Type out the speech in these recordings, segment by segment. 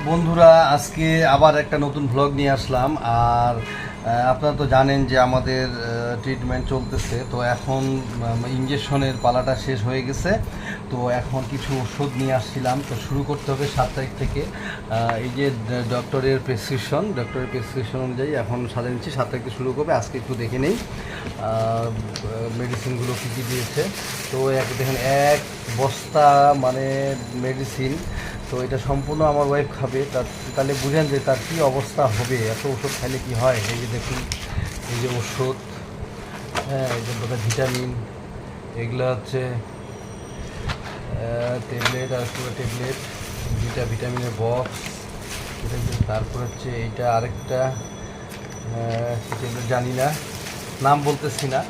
বন্ধুরা, আজকে আবার একটা নতুন ভ্লগ নিয়ে আসলাম। আর আপনারা তো জানেন যে আমাদের ট্রিটমেন্ট চলতেছে, তো এখন ইঞ্জেকশনের পালাটা শেষ হয়ে গেছে। তো এখন কিছু ওষুধ নিয়ে আসছিলাম, তো শুরু করতে হবে 7 তারিখ থেকে। এই যে ডক্টরের প্রেসক্রিপশন অনুযায়ী এখন সাজা নিচ্ছি, 7 তারিখ থেকে শুরু করবে। আজকে একটু দেখে নেই মেডিসিনগুলো কী কী দিয়েছে। তো দেখেন এক বস্তা মানে মেডিসিন। তো এটা সম্পূর্ণ আমার ওয়াইফ খাবে, তাহলে বুঝেন যে তার কী অবস্থা হবে, এত ওষুধ খাইলে কি হয়। এই যে দেখুন, এই যে ওষুধ, হ্যাঁ, এই যে ভিটামিন, এগুলো হচ্ছে ট্যাবলেট, আর পুরো ট্যাবলেট, ভিটামিনের বক্স। তারপর হচ্ছে এইটা আরেকটা ট্যাবলেট, জানি না, নাম বলতেছি না।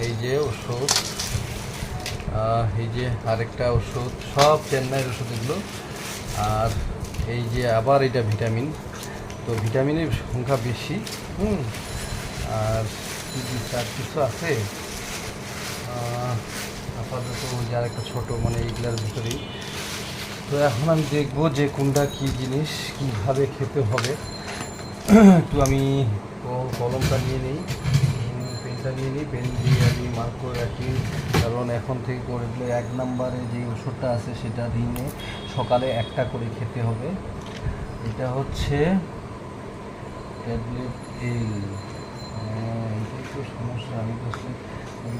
এই যে ওষুধ, এই যে আরেকটা ওষুধ, সব চেন্নাইয়ের ওষুধ এগুলো। আর এই যে আবার এটা ভিটামিন, তো ভিটামিনের সংখ্যা বেশি। আর আর কিছু আছে আপাতত, ওই যে আরেকটা ছোটো, মানে এইগুলার ভিতরেই। তো এখন আমি দেখবো যে কোনটা কী জিনিস, কীভাবে খেতে হবে। একটু আমি কলমটা নিয়ে নিই, পেনটা নিয়ে নিই, পেন দিয়ে আমি মার্ক করে রাখি। কারণ এখন থেকে করে দিলে 1 নম্বরে যে ওষুধটা আছে সেটা দিনে সকালে একটা করে খেতে হবে। এটা হচ্ছে ট্যাবলেট এল। এটাই তো সমস্যা, আমি তো আসলে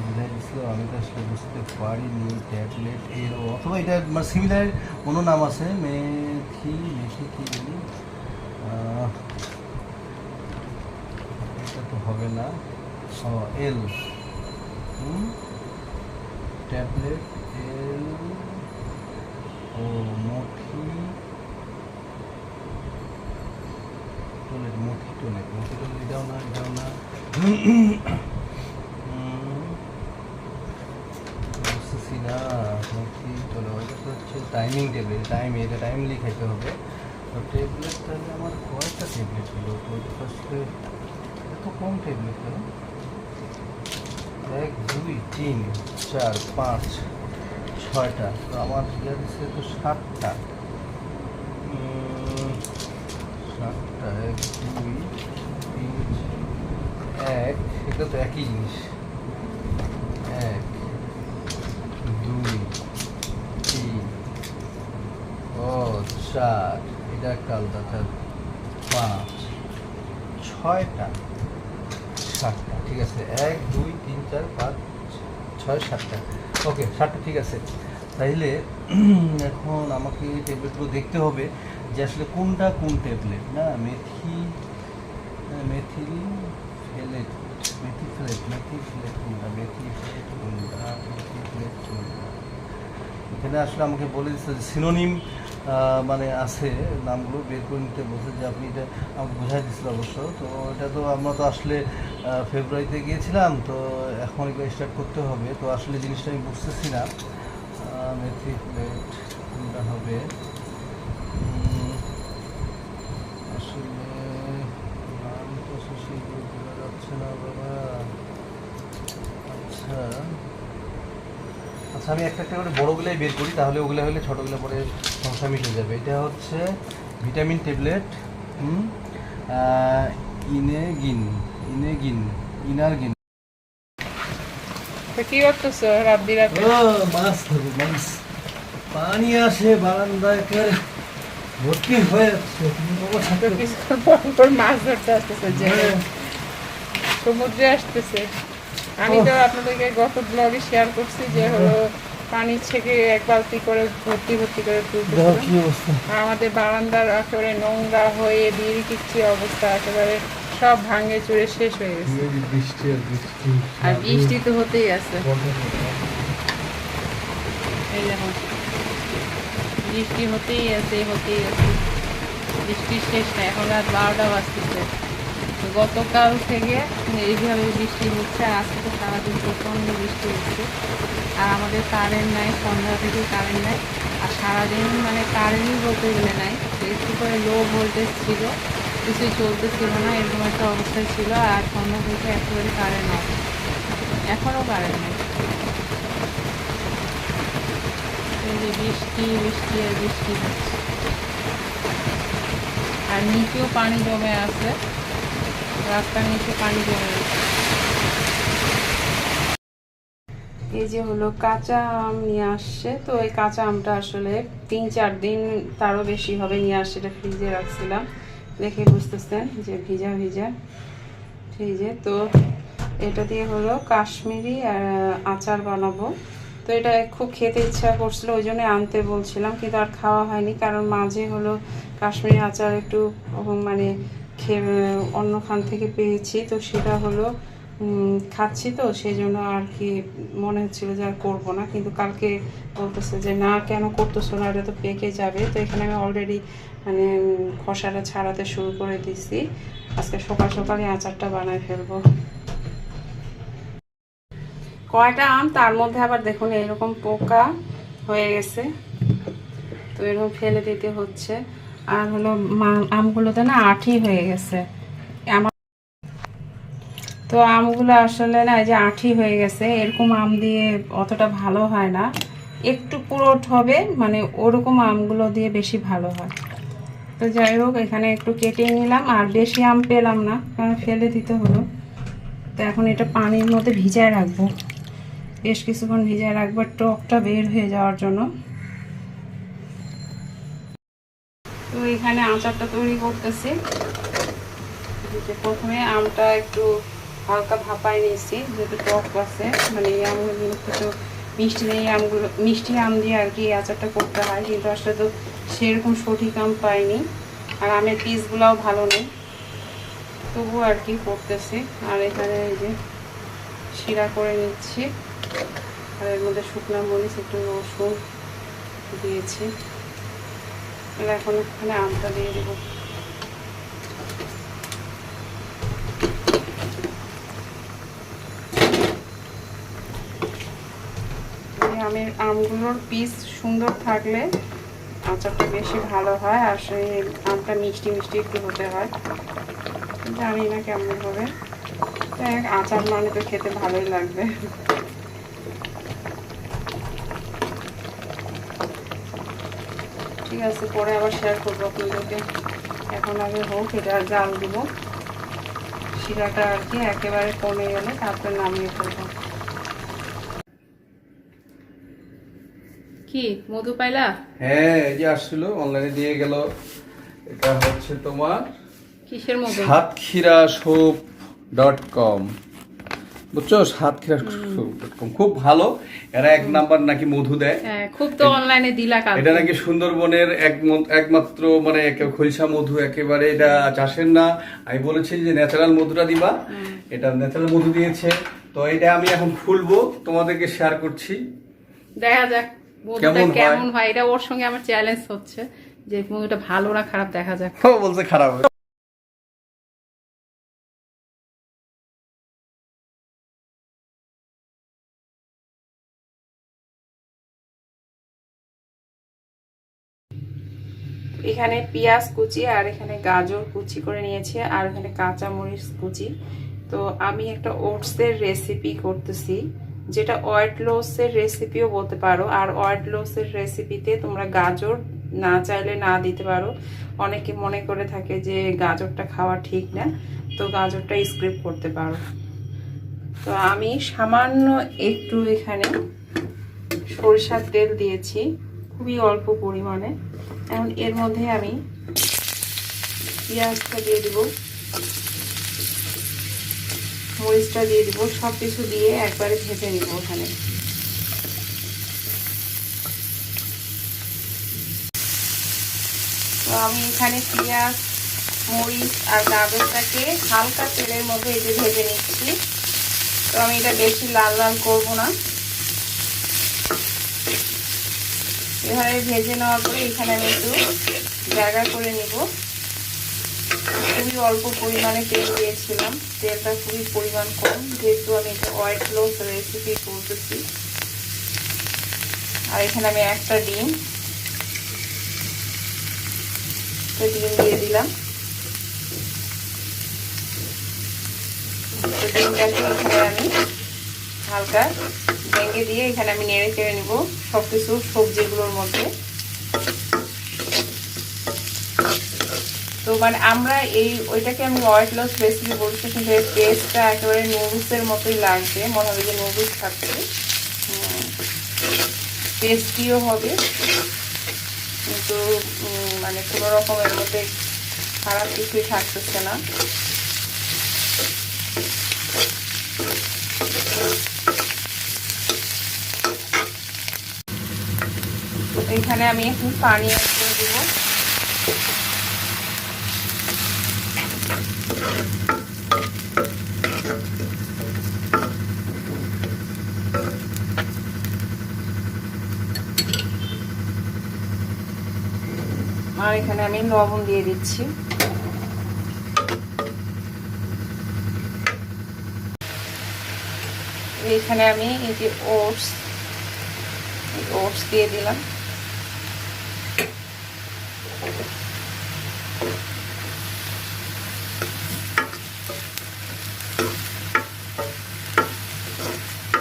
বুঝাই দিচ্ছিলাম, আমি তো আসলে বুঝতে পারিনি। ট্যাবলেট এল, অথবা এটা মানে সিমিলার কোনো নাম আছে, মেথি কী বলি, এটা তো হবে না। এল, ট্যাবলেট এল, ও মথি টোনেট, এটাও না, বুঝতেছি না। মথি টোনেট, ওইটা তো হচ্ছে টাইমিং ট্যাবলেট, এটা টাইমলি খাইতে হবে। তো ট্যাবলেট তাহলে আমার কয়েকটা ট্যাবলেট হলো, তো ফার্স্টে এত কম ট্যাবলেট কেন? 1 2 3 4 5 6টা, তো আমার ইয়ে দিচ্ছে তো 7টা। 7টা, 1 2 3 1, এটা তো একই জিনিস। 1 2 3 ও 4, এটা একটা আলাদা, 5 6টা 7টা, ঠিক আছে। 1 2 3 4 5 6 7টা, ওকে 7টা, ঠিক আছে। তাইলে এখন আমাকে ট্যাবলেটগুলো দেখতে হবে যে আসলে কোনটা কোন ট্যাবলেট। না, মেথিল ফেলেট, কোনটা, এখানে আসলে আমাকে বলে দিচ্ছে যে সিনোনিম মানে আছে, নামগুলো বের করে নিতে বলছে, যে আপনি এটা আমাকে বোঝাই দিচ্ছিল অবশ্য। তো এটা তো আমরা তো আসলে ফেব্রুয়ারিতে গিয়েছিলাম, তো এখন এগুলো স্টার্ট করতে হবে। তো আসলে জিনিসটা আমি বুঝতেছি না, মেথিফ্লেট কোনটা হবে আসলে। নাম তো শেষে বোঝা যাচ্ছে না বাবা। আচ্ছা, আমি একটা একটা করে বড়োগুলাই বের করি, তাহলে ওগুলো হলে ছোটোগুলো পরে সমস্যা মিটে যাবে। এটা হচ্ছে ভিটামিন ট্যাবলেট, ইনারগিন। কি করতেছো রাত বিরাতে? মাছ ধরবো, মাছ। পানি আসে বারান্দায়, ভর্তি হয়ে যাচ্ছে। মাছ ধরতে আসতেছে, যে সমুদ্রে আসতেছে। আমি তো আপনাদেরকে গত ব্লগে শেয়ার করছি যে হলো পানি থেকে 1 বালতি করে ভর্তি করে তুলতেছে। আর আমাদের বারান্দার একেবারে নোংরা হয়ে বিড়ি অবস্থা, একেবারে সব ভাঙে চুরে শেষ হয়ে গেছে। আর বৃষ্টি তো হতেই আছে, এই দেখো বৃষ্টি হতেই আছে। বৃষ্টির শেষ নাই, এখন রাত 12টা বাজতেছে। গতকাল থেকে এইভাবে বৃষ্টি হচ্ছে, আর আজকে তো সারাদিন প্রচণ্ড বৃষ্টি হচ্ছে। আর আমাদের কারেন্ট নাই, সন্ধ্যা থেকে কারেন্ট নাই। আর সারাদিন মানে কারেন্টই বলতে গেলে নাই, একটু করে লো ভোল্টেজ ছিল, কিছুই চলতেছিল না, এরকম একটা অবস্থায় ছিল। আর সন্ধ্যা থেকে একেবারে কারেন্ট অফ, এখনও কারেন্ট নেই। এই যে বৃষ্টি আর বৃষ্টি হচ্ছে। আর নিচেও পানি জমে আছে, রাস্তার নিচে পানি জমে আছে। এই যে হলো কাঁচা আম নিয়ে আসছে, তো এই কাঁচা আমটা আসলে 3-4 দিন তারও বেশি হবে নিয়ে আসছে, এটা ফ্রিজে রাখছিলাম, দেখে বুঝতেছেন যে ভিজা ভিজা ফ্রিজে। তো এটা দিয়ে হলো কাশ্মীরি আচার বানাবো। তো এটা খুব খেতে ইচ্ছা করছিল, ওই জন্য আনতে বলছিলাম, কিন্তু আর খাওয়া হয়নি, কারণ মাঝে হলো কাশ্মীরি আচার একটু মানে অন্য খান থেকে পেয়েছি, তো সেটা হলো খাচ্ছি, তো সেই জন্য আর কি মনে হচ্ছিল যে আর করবো না। কিন্তু কালকে বলতেছে যে না কেন করতেছো না, এটা তো পেকে যাবে। তো এখানে আমি অলরেডি মানে খোসাটা ছাড়াতে শুরু করে দিছি, আজকে সকাল সকালে আচারটা বানায় ফেলবো। কয়টা আম, তার মধ্যে আবার দেখুন এরকম পোকা হয়ে গেছে, তো এরকম ফেলে দিতে হচ্ছে। আর হলো আমগুলোতে না আঠি হয়ে গেছে আমার, তো আমগুলো আসলে না এই যে আঠি হয়ে গেছে, এরকম আম দিয়ে অতটা ভালো হয় না, একটু পুরোট হবে মানে ওরকম আমগুলো দিয়ে বেশি ভালো হয়। তো যাই হোক এখানে একটু কেটে নিলাম, আর বেশি আম পেলাম না কারণ ফেলে দিতে হলো। তো এখন এটা পানির মধ্যে ভিজায় রাখবো, বেশ কিছুক্ষণ ভিজায় রাখবো টকটা বের হয়ে যাওয়ার জন্য। তো এখানে আচারটা তৈরি করতেছি। প্রথমে আমটা একটু হালকা ভাপায় নিয়েছি, যেহেতু টক আছে, মানে এই আমগুলো একটু মিষ্টি নেই, আমগুলো মিষ্টি আম দিয়ে আর কি এই আচারটা করতে হয়, কিন্তু আসলে তো সেরকম সঠিক আম পাইনি, আর আমের পিসগুলোও ভালো নেই, তবুও আর কি করতেছি। আর এখানে এই যে শিরা করে নিচ্ছি, আর এর মধ্যে শুকনো মরিচ একটু রসুন দিয়েছি। এখন এখানে আমটা দিয়ে দেবো। আমগুলোর পিস সুন্দর থাকলে আচারটা বেশি ভালো হয়, আর সেই আমটা মিষ্টি মিষ্টি একটু হতে হয়, জানি না কেমন হবে, আচার মানে তো খেতে ভালোই লাগবে। ঠিক আছে, পরে আবার শেয়ার করবো আপনাদেরকে, এখন আগে হোক, এটা জাল দিব, শিরাটা আর কি একেবারে কমে গেলে তারপরে নামিয়ে ফেলবো। কি মধু পাইলা? হ্যাঁ, এই যে আসছিল অনলাইনে দিয়ে গেল, এটা হচ্ছে তোমার কিসের মধু? সাতক্ষীরাসোপ.com, বুঝছো? সাতক্ষীরাসোপ.com খুব ভালো, এরা 1 নাম্বার নাকি মধু দেয়। হ্যাঁ, খুব তো অনলাইনে দিলা কাল। এটা নাকি সুন্দরবনের একমাত্র মানে খৈশা মধু, একেবারে এটা চাষের না। আমি বলেছি যে ন্যাচারাল মধুটা দিবা, এটা ন্যাচারাল মধু দিয়েছে। তো এটা আমি এখন খুলবো, তোমাদেরকে শেয়ার করছি, দেখা যাক কেমন হয়। এটা ওর সঙ্গে আমার চ্যালেঞ্জ হচ্ছে যে মধুটা ভালো না খারাপ, দেখা যাক। ও বলছে খারাপ। এখানে পেঁয়াজ কুচি আর এখানে গাজর কুচি করে নিয়েছি, আর এখানে কাঁচা মরিচ কুচি। তো আমি একটা ওটসের রেসিপি করতেছি, যেটা ওয়েট লসের রেসিপিও বলতে পারো। আর ওয়েট লসের রেসিপিতে তোমরা গাজর না চাইলে না দিতে পারো, অনেকে মনে করে থাকে যে গাজরটা খাওয়া ঠিক না, তো গাজরটা স্কিপ করতে পারো। তো আমি সামান্য একটু এখানে সরিষার তেল দিয়েছি, খুবই অল্প পরিমাণে। এখন এর মধ্যে আমি পেঁয়াজটা দিয়ে দিব, মরিচটা দিয়ে দিব, সব কিছু দিয়ে একবারে ভেজে নিব ওখানে। তো আমি এখানে পেঁয়াজ, মরিচ আর গাজরটাকে হালকা তেলের মধ্যে এই যে ভেজে নিচ্ছি। তো আমি এটা বেশি লাল লাল করব না, এভাবে ভেজে নেওয়ার পরে এখানে আমি একটু জায়গা করে নিব। খুবই অল্প পরিমাণে তেল দিয়েছিলাম, তেলটা খুবই পরিমাণ কম, যেহেতু আমি এটা ওয়েট লস রেসিপি করতেছি। আর এখানে আমি একটা ডিম দিয়ে দিলাম। তো ডিমটাকে এখানে আমি হালকা ভেঙে দিয়ে এখানে আমি নেড়ে চেড়ে নিব সবকিছু সবজিগুলোর মধ্যে। তো মানে আমরা ওইটাকে আমি ওয়েট লস রেসিপি বলছি, কিন্তু এর টেস্টটা একেবারে নুডলসের মতোই লাগবে, মনে হবে যে নুডলস খাচ্ছি। টেস্টিও হবে, কিন্তু মানে কোনো রকমের মধ্যে খারাপ কিছুই থাকতেছে না। এখানে আমি এখন পানি অ্যাড করে দেবো। আর এখানে আমি লবণ দিয়ে দিচ্ছি। এখানে আমি এই যে ওটস দিয়ে দিলাম।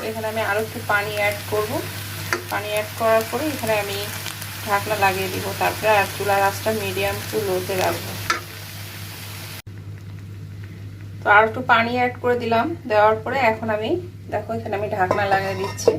এখানে আমি আরো একটু পানি অ্যাড করব। পানি অ্যাড করার পরে এখানে আমি ঢাকনা লাগিয়ে দিব, তারপরে আর চুলার আঁচটা মিডিয়াম টু লোতে রাখবো। তো আর একটু পানি অ্যাড করে দিলাম, দেওয়ার পরে এখন আমি দেখো এখানে আমি ঢাকনা লাগিয়ে দিচ্ছি।